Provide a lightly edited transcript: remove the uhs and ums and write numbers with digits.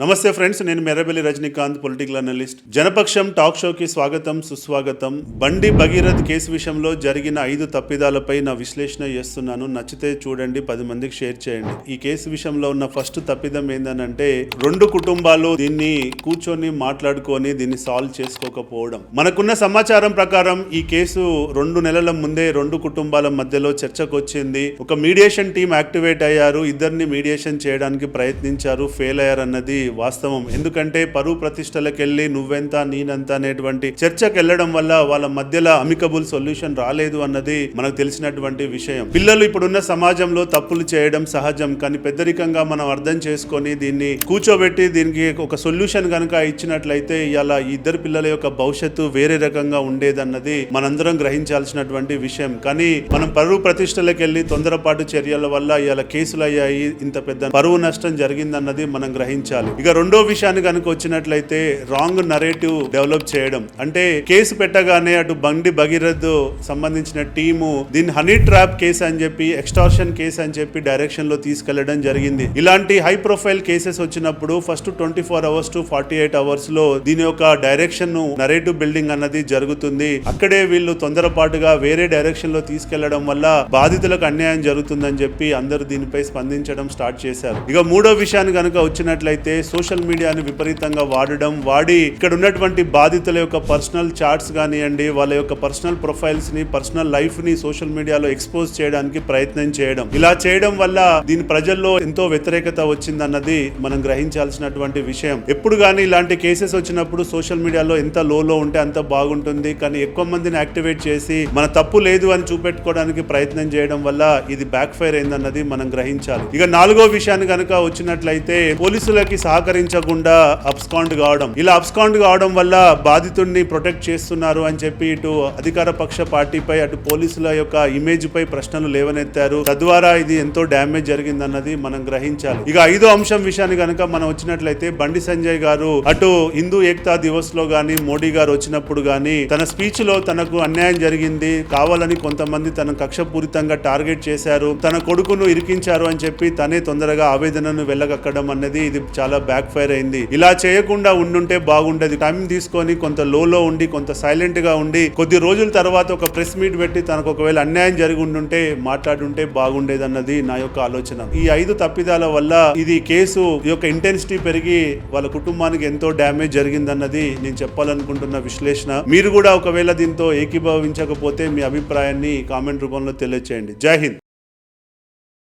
నమస్తే ఫ్రెండ్స్, నేను Merrabelli Rajinikanth, political analyst. Janapaksham talk షోకి స్వాగతం, సుస్వాగతం. బండి భగీరథ్ కేసు విషయంలో జరిగిన 5 తప్పిదాలపై నా విశ్లేషణ చేస్తున్నాను. నచ్చితే చూడండి, 10 మందికి షేర్ చేయండి. ఈ కేసు విషయంలో ఉన్న ఫస్ట్ తప్పిదం ఏందనంటే, 2 కుటుంబాలు దీన్ని కూర్చొని మాట్లాడుకొని దీన్ని సాల్వ్ చేసుకోకపోవడం. మనకున్న సమాచారం ప్రకారం ఈ కేసు 2 నెలల ముందే 2 కుటుంబాల మధ్యలో చర్చకు వచ్చింది. ఒక మీడియేషన్ టీం యాక్టివేట్ అయ్యారు. ఇద్దరిని మీడియేషన్ చేయడానికి ప్రయత్నించారు, ఫెయిల్ అయ్యారన్నది వాస్తవం. ఎందుకంటే పరువు ప్రతిష్టలకు వెళ్ళి నువ్వెంత నేనంత అనేటువంటి చర్చకు వెళ్ళడం వల్ల వాళ్ళ మధ్యలో అమికబుల్ సొల్యూషన్ రాలేదు అన్నది మనకు తెలిసినటువంటి విషయం. పిల్లలు ఇప్పుడున్న సమాజంలో తప్పులు చేయడం సహజం, కానీ పెద్దరికంగా మనం అర్థం చేసుకొని దీన్ని కూర్చోబెట్టి దీనికి ఒక సొల్యూషన్ కనుక ఇచ్చినట్లయితే ఇలా ఇద్దరు పిల్లల యొక్క భవిష్యత్తు వేరే రకంగా ఉండేదన్నది మనందరం గ్రహించాల్సినటువంటి విషయం. కానీ మనం పరువు ప్రతిష్టలకు వెళ్ళి తొందరపాటు చర్యల వల్ల ఇలా కేసులు అయ్యాయి, ఇంత పెద్ద పరువు నష్టం జరిగిందన్నది మనం గ్రహించాలి. ఇక రెండో విషయాన్ని కనుక వచ్చినట్లయితే రాంగ్ నరేటివ్ డెవలప్ చేయడం. అంటే కేసు పెట్టగానే అటు బండి భగీరథ్ సంబంధించిన టీము దీన్ని హనీ ట్రాప్ కేసు అని చెప్పి, ఎక్స్టార్షన్ కేసు అని చెప్పి డైరెక్షన్ లో తీసుకెళ్లడం జరిగింది. ఇలాంటి హై ప్రొఫైల్ కేసెస్ వచ్చినప్పుడు ఫస్ట్ 24 hours to 48 hours లో దీని యొక్క డైరెక్షన్ నరేటివ్ బిల్డింగ్ అన్నది జరుగుతుంది. అక్కడే వీళ్ళు తొందరపాటుగా వేరే డైరెక్షన్ లో తీసుకెళ్లడం వల్ల బాధితులకు అన్యాయం జరుగుతుందని చెప్పి అందరూ దీనిపై స్పందించడం స్టార్ట్ చేశారు. ఇక మూడో విషయాన్ని కనుక వచ్చినట్లయితే సోషల్ మీడియాని విపరీతంగా వాడి ఇక్కడ ఉన్నటువంటి బాధితుల యొక్క పర్సనల్ చాట్స్ కానివ్వండి, వాళ్ళ యొక్క పర్సనల్ ప్రొఫైల్స్ ని, పర్సనల్ లైఫ్ ని సోషల్ మీడియాలో ఎక్స్పోజ్ చేయడానికి ప్రయత్నం చేయడం. ఇలా చేయడం వల్ల దీని ప్రజల్లో ఎంతో వ్యతిరేకత వచ్చిందన్నది మనం గ్రహించాల్సినటువంటి విషయం. ఎప్పుడు కానీ ఇలాంటి కేసెస్ వచ్చినప్పుడు సోషల్ మీడియాలో ఎంత లోలో ఉంటే అంత బాగుంటుంది, కానీ ఎక్కువ మందిని యాక్టివేట్ చేసి మన తప్పు లేదు అని చూపెట్టుకోవడానికి ప్రయత్నం చేయడం వల్ల ఇది బ్యాక్ ఫైర్ అయిందన్నది మనం గ్రహించాలి. ఇక నాలుగో విషయాన్ని కనుక వచ్చినట్లయితే పోలీసులకి సహకరించకుండా అబ్స్కాండ్ కావడం. ఇలా అబ్స్కాండ్ కావడం వల్ల బాధితుడిని ప్రొటెక్ట్ చేస్తున్నారు అని చెప్పి ఇటు అధికార పక్ష పార్టీపై, అటు పోలీసుల యొక్క ఇమేజ్ పై ప్రశ్నలు లేవనెత్తారు. తద్వారా ఇది ఎంతో డ్యామేజ్ జరిగిందన్నది మనం గ్రహించాలి. ఇక 5వ అంశం విషయాన్ని కనుక మనం వచ్చినట్లయితే బండి సంజయ్ గారు అటు హిందూ ఏక్తా దివస్ లో గానీ, మోడీ గారు వచ్చినప్పుడు గానీ తన స్పీచ్ లో తనకు అన్యాయం జరిగింది, కావాలని కొంతమంది తన కక్షపూరితంగా టార్గెట్ చేశారు, తన కొడుకును ఇరికించారు అని చెప్పి తనే తొందరగా ఆవేదనను వెళ్ళగక్కడం అన్నది ఇది చాలా బ్యాక్ ఫైర్ అయింది. ఇలా చేయకుండా ఉండుంటే బాగుండేది. టైం తీసుకొని కొంత లోలో ఉండి, కొంత సైలెంట్ గా ఉండి, కొద్ది రోజుల తర్వాత ఒక ప్రెస్ మీట్ పెట్టి తనకు ఒకవేళ అన్యాయం జరిగి ఉండుంటే మాట్లాడుంటే బాగుండేది అన్నది నా యొక్క ఆలోచన. ఈ 5 తప్పిదాల వల్ల ఇది కేసు యొక్క ఇంటెన్సిటీ పెరిగి వాళ్ళ కుటుంబానికి ఎంతో డ్యామేజ్ జరిగిందన్నది నేను చెప్పాలనుకుంటున్న విశ్లేషణ. మీరు కూడా ఒకవేళ దీంతో ఏకీభవించకపోతే మీ అభిప్రాయాన్ని కామెంట్ రూపంలో తెలియజేయండి. జై హింద్.